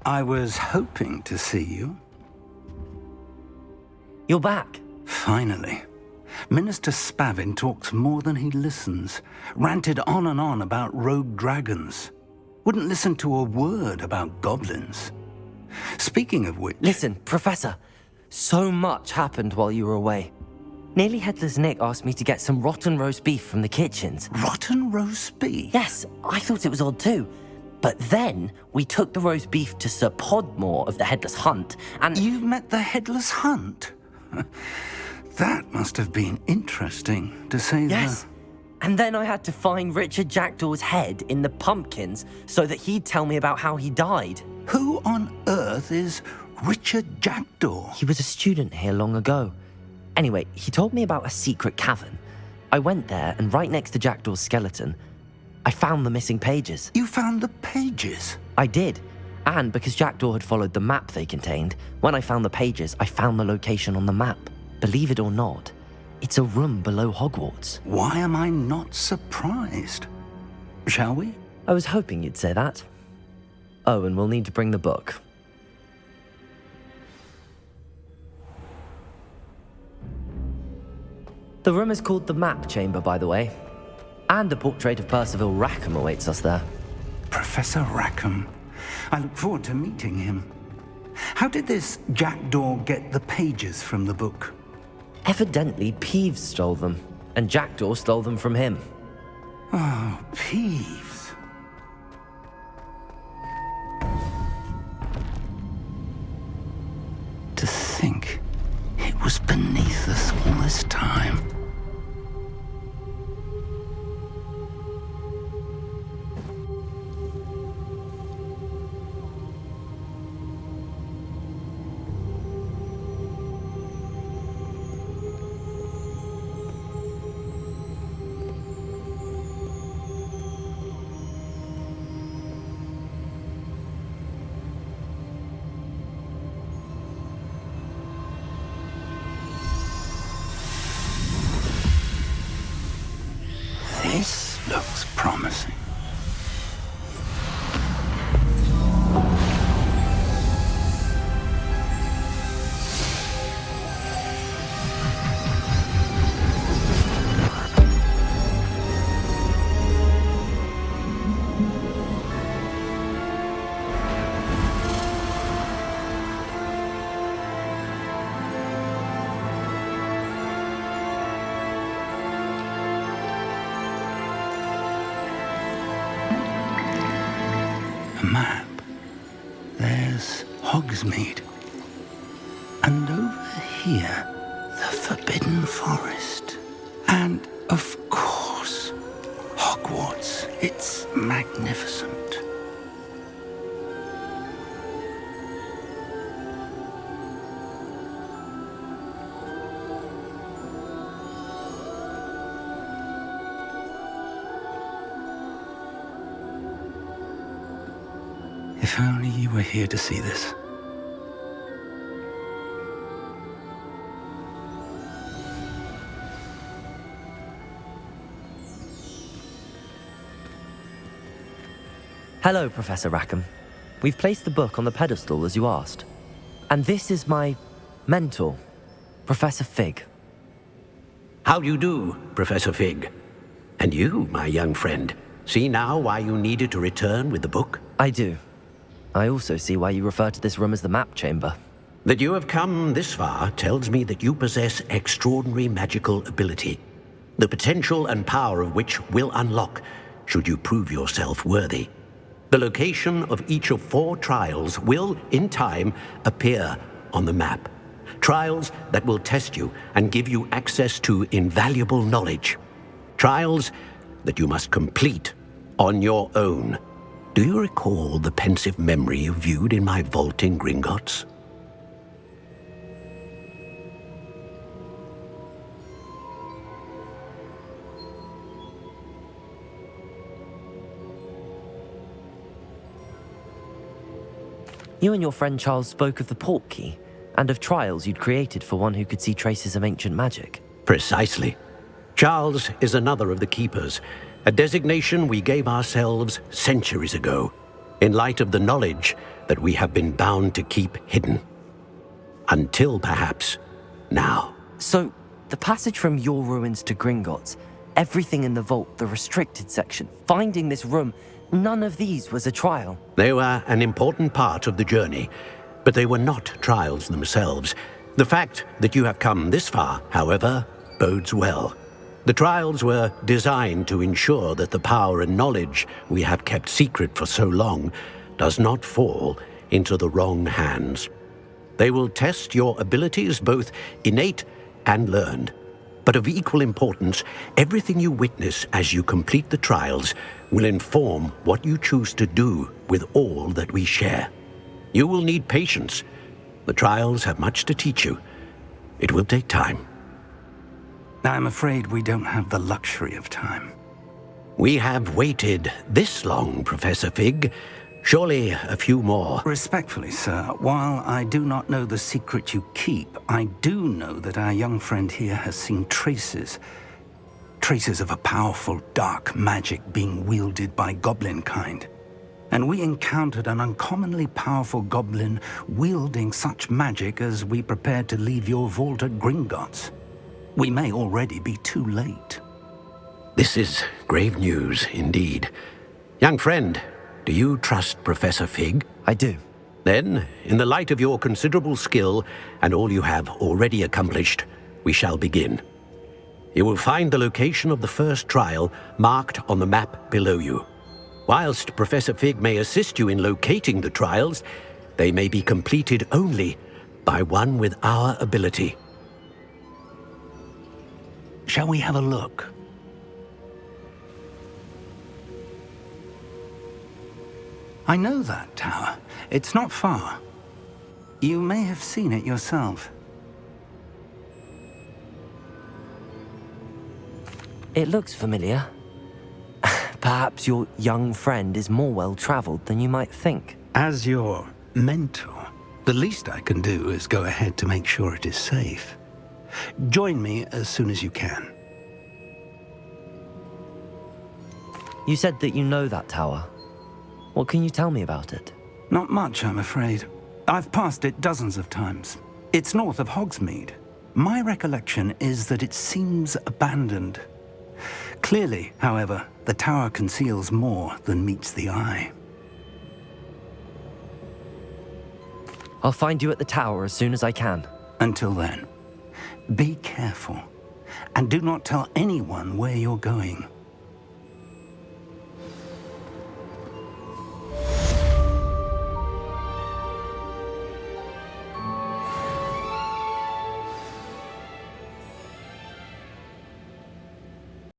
I was hoping to see you. You're back. Finally. Minister Spavin talks more than he listens. Ranted on and on about rogue dragons. Wouldn't listen to a word about goblins. Speaking of which... Listen, Professor. So much happened while you were away. Nearly Headless Nick asked me to get some rotten roast beef from the kitchens. Rotten roast beef? Yes, I thought it was odd too. But then we took the roast beef to Sir Podmore of the Headless Hunt, and... You met the Headless Hunt? That must have been interesting, to say the... Yes. And then I had to find Richard Jackdaw's head in the pumpkins so that he'd tell me about how he died. Who on earth is Richard Jackdaw? He was a student here long ago. Anyway, he told me about a secret cavern. I went there, and right next to Jackdaw's skeleton, I found the missing pages. You found the pages? I did. And because Jackdaw had followed the map they contained, when I found the pages, I found the location on the map. Believe it or not, it's a room below Hogwarts. Why am I not surprised? Shall we? I was hoping you'd say that. Oh, and we'll need to bring the book. The room is called the Map Chamber, by the way. And a portrait of Percival Rackham awaits us there. Professor Rackham. I look forward to meeting him. How did this Jackdaw get the pages from the book? Evidently, Peeves stole them, and Jackdaw stole them from him. Oh, Peeves. To think it was beneath us all this time. This looks promising. Map. There's Hogsmeade. And over here, the Forbidden Forest. And, of course, Hogwarts. It's magnificent. If only you were here to see this. Hello, Professor Rackham. We've placed the book on the pedestal as you asked. And this is my mentor, Professor Fig. How do you do, Professor Fig? And you, my young friend, see now why you needed to return with the book? I do. I also see why you refer to this room as the Map Chamber. That you have come this far tells me that you possess extraordinary magical ability, the potential and power of which will unlock should you prove yourself worthy. The location of each of 4 trials will, in time, appear on the map. Trials that will test you and give you access to invaluable knowledge. Trials that you must complete on your own. Do you recall the pensive memory you viewed in my vault in Gringotts? You and your friend Charles spoke of the Portkey, and of trials you'd created for one who could see traces of ancient magic. Precisely. Charles is another of the Keepers, a designation we gave ourselves centuries ago, in light of the knowledge that we have been bound to keep hidden. Until perhaps now. So, the passage from your ruins to Gringotts, everything in the vault, the restricted section, finding this room, none of these was a trial. They were an important part of the journey, but they were not trials themselves. The fact that you have come this far, however, bodes well. The trials were designed to ensure that the power and knowledge we have kept secret for so long does not fall into the wrong hands. They will test your abilities, both innate and learned. But of equal importance, everything you witness as you complete the trials will inform what you choose to do with all that we share. You will need patience. The trials have much to teach you. It will take time. I'm afraid we don't have the luxury of time. We have waited this long, Professor Fig. Surely a few more. Respectfully, sir, while I do not know the secret you keep, I do know that our young friend here has seen traces of a powerful dark magic being wielded by goblin kind. And we encountered an uncommonly powerful goblin wielding such magic as we prepared to leave your vault at Gringotts. We may already be too late. This is grave news indeed. Young friend, do you trust Professor Fig? I do. Then, in the light of your considerable skill and all you have already accomplished, we shall begin. You will find the location of the first trial marked on the map below you. Whilst Professor Fig may assist you in locating the trials, they may be completed only by one with our ability. Shall we have a look? I know that tower. It's not far. You may have seen it yourself. It looks familiar. Perhaps your young friend is more well-traveled than you might think. As your mentor, the least I can do is go ahead to make sure it is safe. Join me as soon as you can. You said that you know that tower. What can you tell me about it? Not much, I'm afraid. I've passed it dozens of times. It's north of Hogsmeade. My recollection is that it seems abandoned. Clearly, however, the tower conceals more than meets the eye. I'll find you at the tower as soon as I can. Until then, be careful, and do not tell anyone where you're going.